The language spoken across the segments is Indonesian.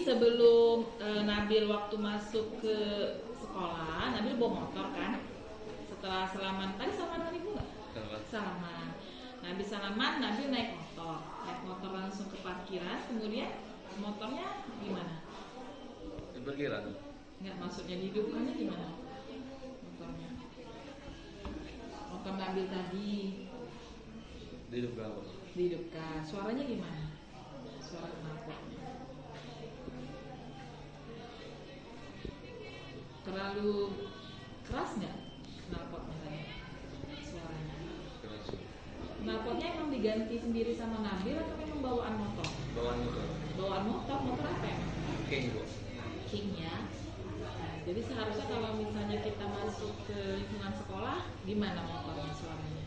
sebelum Nabil waktu masuk ke sekolah, Nabil bawa motor kan. Setelah salaman, tadi salaman ibu nggak? Salaman. Nabil salaman, Nabil naik motor langsung ke parkiran. Kemudian motornya gimana? Di parkiran. Nggak, maksudnya dihidupkannya gimana? Motornya. Motor Nabil tadi Dihidupkan. dihidupkan. Suaranya gimana? Suara knalpotnya. Terlalu keras nggak knalpotnya tadi? Suaranya. Keras. Knalpotnya emang diganti sendiri sama Nabil atau memang bawaan motor? Bawaan motor. Bawaan motor apa emang? King bu. King ya. Nah, jadi seharusnya kalau misalnya kita masuk ke lingkungan sekolah, gimana motornya suaranya?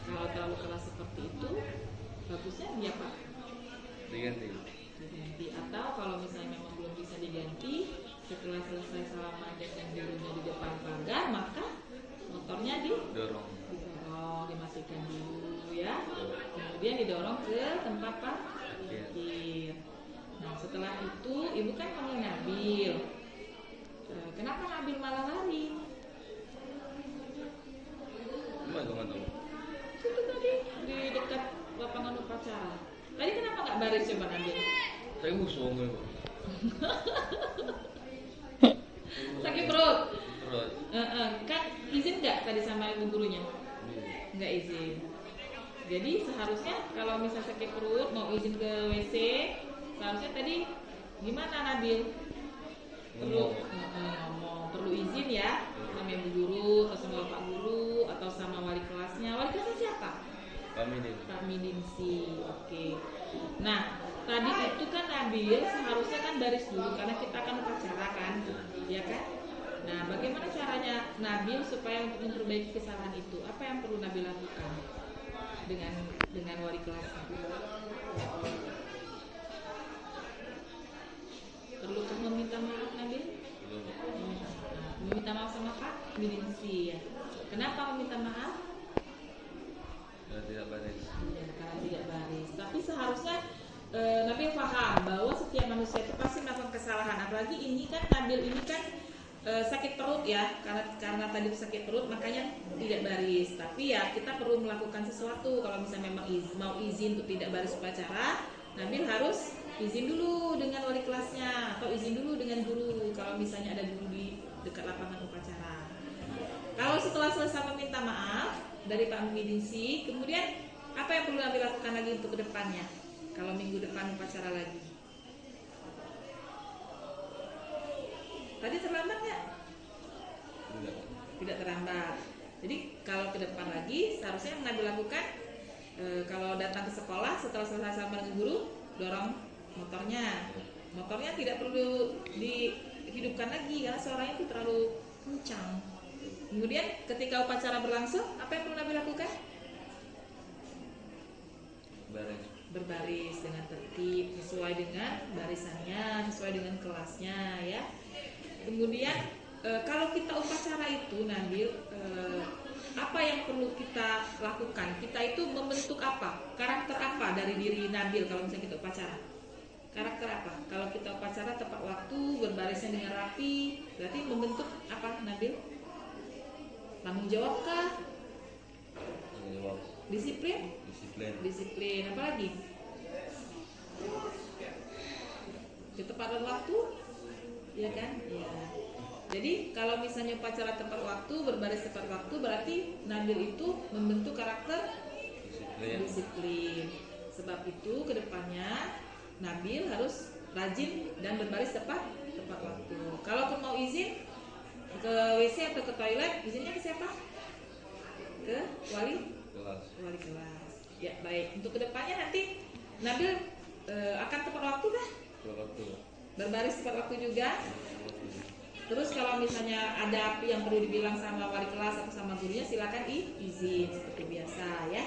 Kalau terlalu keras seperti itu, bagusnya dia apa? Diganti. Diganti. Atau kalau misalnya memang belum bisa diganti, setelah selesai salaman dan gurunya di depan pagar, maka motornya Dorong. didorong, dimatikan dulu ya. Kemudian didorong ke tempat parkir. Nah, setelah itu ibu kan panggil Nabil. Kenapa Nabil malah lari? Gimana teman-teman? Itu tadi di dekat lapangan upacara. Tadi kenapa nggak baris coba Nabil? Saya musuh bu. Sakit perut. Terus. Kan izin nggak tadi sama ibu gurunya? Nggak izin. Jadi seharusnya kalau misalnya sakit perut mau izin ke WC, seharusnya tadi gimana Nabil? Perlu izin ya sama ibu guru atau sama bapak guru atau sama wali kelasnya. Wali kelasnya siapa? Pak Midinsi. Oke. Nah, tadi itu kan Nabil seharusnya kan baris dulu karena kita akan upacara kan, ya kan? Nah, bagaimana caranya Nabil supaya untuk memperbaiki kesalahan itu? Apa yang perlu Nabil lakukan dengan wali kelasnya? Perlu meminta maaf Nabil? Meminta maaf sama Pak Midinsi ya. Kenapa meminta maaf? Tidak baris. Ya, karena tidak baris. Tapi seharusnya Nabil paham bahwa setiap manusia itu pasti melakukan kesalahan. Apalagi ini kan Nabil ini kan sakit perut ya, karena tadi sakit perut makanya tidak baris. Tapi ya kita perlu melakukan sesuatu. Kalau misalnya memang mau izin untuk tidak baris upacara, Nabil harus izin dulu dengan wali kelasnya atau izin dulu dengan guru kalau misalnya ada guru di dekat lapangan upacara. Kalau setelah selesai meminta maaf dari Pak Midinsi, kemudian apa yang perlu Nabil lakukan lagi untuk kedepannya? Kalau minggu depan upacara lagi. Tadi terlambat nggak? Tidak terlambat. Jadi kalau ke depan lagi seharusnya yang Nabil lakukan kalau datang ke sekolah setelah selesai sama dengan guru, dorong motornya tidak perlu dihidupkan lagi karena suaranya itu terlalu kencang. Kemudian ketika upacara berlangsung, apa yang perlu Nabil lakukan? Berbaris dengan tertib sesuai dengan barisannya, sesuai dengan kelasnya ya. Kemudian kalau kita upacara itu Nabil, apa yang perlu kita lakukan? Kita itu membentuk apa? Karakter apa dari diri Nabil kalau misalnya kita upacara? Karakter apa? Kalau kita upacara tepat waktu, berbarisnya dengan rapi, berarti membentuk apa Nabil? Tanggung jawabkah? Disiplin? Disiplin. Apa lagi? Ketepatan waktu? Ya kan? Ya. Jadi kalau misalnya upacara tepat waktu, berbaris tepat waktu, berarti Nabil itu membentuk karakter disiplin. Sebab itu kedepannya Nabil harus rajin dan berbaris tepat waktu. Kalaupun mau izin ke WC atau ke toilet, izinnya ke siapa? Ke wali kelas. Ya baik. Untuk kedepannya nanti Nabil akan tepat waktu kah? Berbaris tepat waktu juga. Terus kalau misalnya ada yang perlu dibilang sama wali kelas atau sama gurunya, silakan izin seperti biasa ya.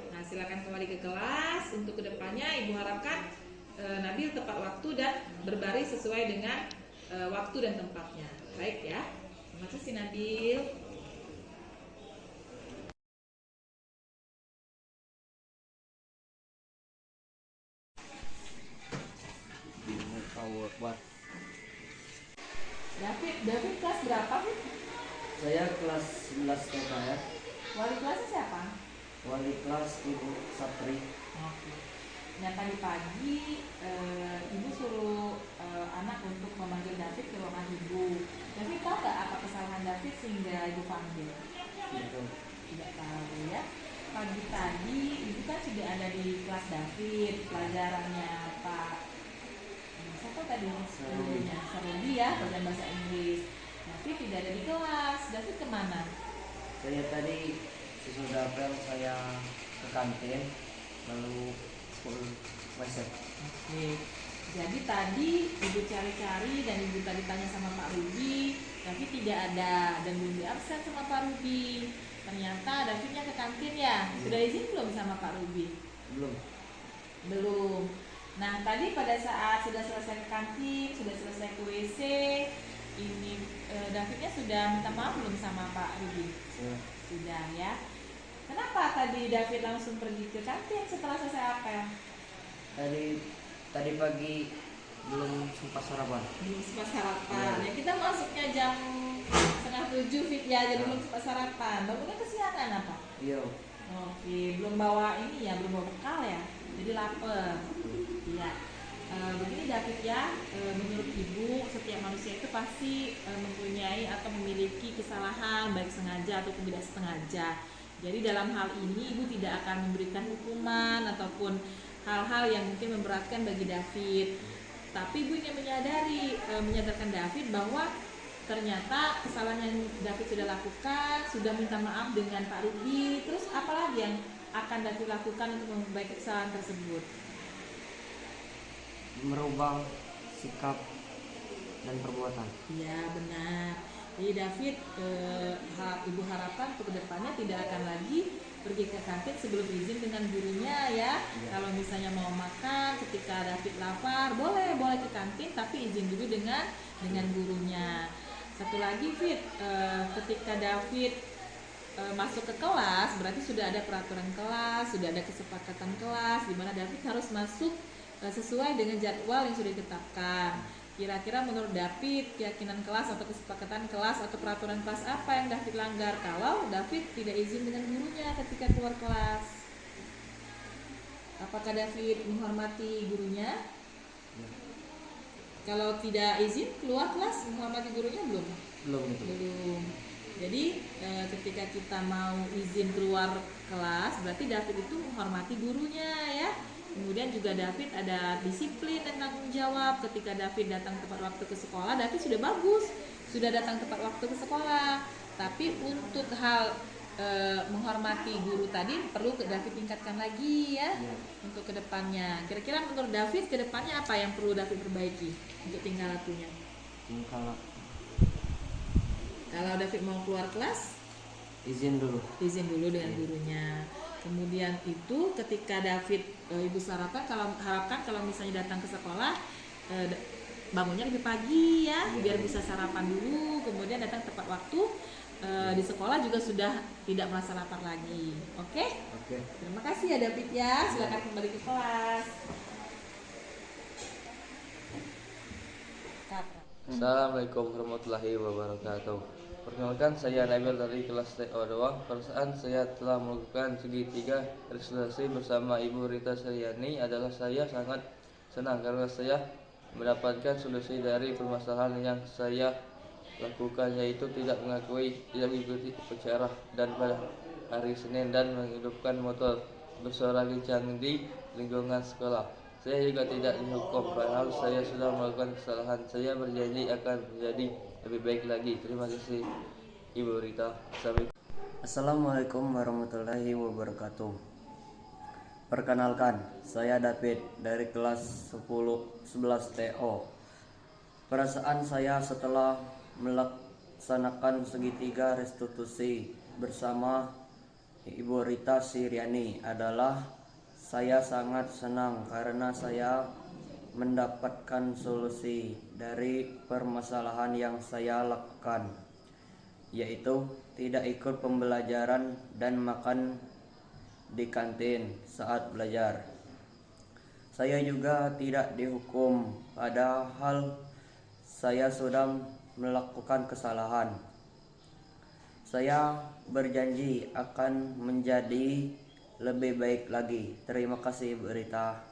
Nah silakan kembali ke kelas. Untuk kedepannya ibu harapkan Nabil tepat waktu dan berbaris sesuai dengan waktu dan tempatnya. Baik ya. Terima kasih Nabil. Allahu Akbar. David kelas berapa sih? Saya kelas 11 TK ya. Wali kelasnya siapa? Wali kelas Ibu Sapri. Oke. Nah tadi pagi ibu suruh anak untuk memanggil David ke ruangan ibu. David tahu nggak apa kesalahan David sehingga ibu panggil? Gitu. Tidak tahu ya. Pagi tadi ibu kan sudah ada di kelas David, pelajarannya Pak siapa tadi? Serubi ya, pelajaran bahasa Inggris. David tidak ada di kelas. David kemana? Saya tadi sesudah apel saya ke kantin lalu school WC. Oke. Jadi tadi ibu cari-cari dan ibu tadi tanya sama Pak Ruby, David tidak ada dan belum diabsen sama Pak Ruby. Ternyata Davidnya ke kantin ya. Sudah izin belum sama Pak Ruby? Belum. Nah tadi pada saat sudah selesai ke kantin, sudah selesai ke WC, ini Davidnya sudah minta maaf belum sama Pak Ruby? Sudah ya. Kenapa tadi David langsung pergi ke kantin setelah selesai apel? Tadi pagi belum sempat sarapan. Belum sempat sarapan. Ya kita masuknya jam 6:30 Fit ya, jadi belum sempat sarapan. Bangunnya kesiangan apa? Iya. Oke, belum bawa ini ya, belum bawa bekal ya. Jadi lapar. Iya. Begini David ya, menurut ibu setiap manusia itu pasti mempunyai atau memiliki kesalahan baik sengaja ataupun tidak sengaja. Jadi dalam hal ini ibu tidak akan memberikan hukuman ataupun hal-hal yang mungkin memberatkan bagi David. Tapi ibu ingin menyadarkan David bahwa ternyata kesalahan yang David sudah lakukan, sudah minta maaf dengan Pak Ruby. Terus apalagi yang akan David lakukan untuk memperbaiki kesalahan tersebut? Merubah sikap dan perbuatan. Iya benar. Jadi David ibu harapkan untuk kedepannya tidak akan lagi pergi ke kantin sebelum izin dengan gurunya ya. Kalau misalnya mau makan ketika David lapar boleh ke kantin tapi izin dulu dengan gurunya. Satu lagi Fit, ketika David masuk ke kelas berarti sudah ada peraturan kelas, sudah ada kesepakatan kelas di mana David harus masuk sesuai dengan jadwal yang sudah ditetapkan. Kira-kira menurut David keyakinan kelas atau kesepakatan kelas atau peraturan kelas apa yang David langgar kalau David tidak izin dengan gurunya ketika keluar kelas? Apakah David menghormati gurunya? Kalau tidak izin keluar kelas menghormati gurunya belum? Belum. Jadi ketika kita mau izin keluar kelas berarti David itu menghormati gurunya ya. Kemudian juga David ada disiplin dan tanggung jawab. Ketika David datang tepat waktu ke sekolah, David sudah bagus, sudah datang tepat waktu ke sekolah. Tapi untuk hal menghormati guru tadi perlu David tingkatkan lagi ya untuk kedepannya. Kira-kira menurut David kedepannya apa yang perlu David perbaiki untuk tingkah lakunya? Kalau David mau keluar kelas, izin dulu dengan gurunya. Kemudian itu ketika David ibu harapkan kalau misalnya datang ke sekolah bangunnya lebih pagi ya biar bisa sarapan dulu, kemudian datang tepat waktu di sekolah juga sudah tidak merasa lapar lagi. Oke? Terima kasih ya David ya, silakan kembali ke kelas. Assalamualaikum warahmatullahi wabarakatuh. Perkenalkan, saya Nabil dari kelas TO2. Perasaan saya telah melakukan segitiga resolusi bersama Ibu Rita Sariani adalah saya sangat senang karena saya mendapatkan solusi dari permasalahan yang saya lakukan, yaitu tidak mengikuti upacara dan pada hari Senin dan menghidupkan motor bersuara kencang di lingkungan sekolah. Saya juga tidak dihukum padahal saya sudah melakukan kesalahan. Saya berjanji akan menjadi lebih baik lagi. Terima kasih Ibu Rita. Assalamualaikum warahmatullahi wabarakatuh. Perkenalkan, saya David dari kelas 11 TO. Perasaan saya setelah melaksanakan segitiga restitusi bersama Ibu Rita Sariani adalah saya sangat senang karena saya mendapatkan solusi dari permasalahan yang saya lakukan, yaitu tidak ikut pembelajaran dan makan di kantin saat belajar. Saya juga tidak dihukum, padahal saya sudah melakukan kesalahan. Saya berjanji akan menjadi lebih baik lagi. Terima kasih, Ibu Rita.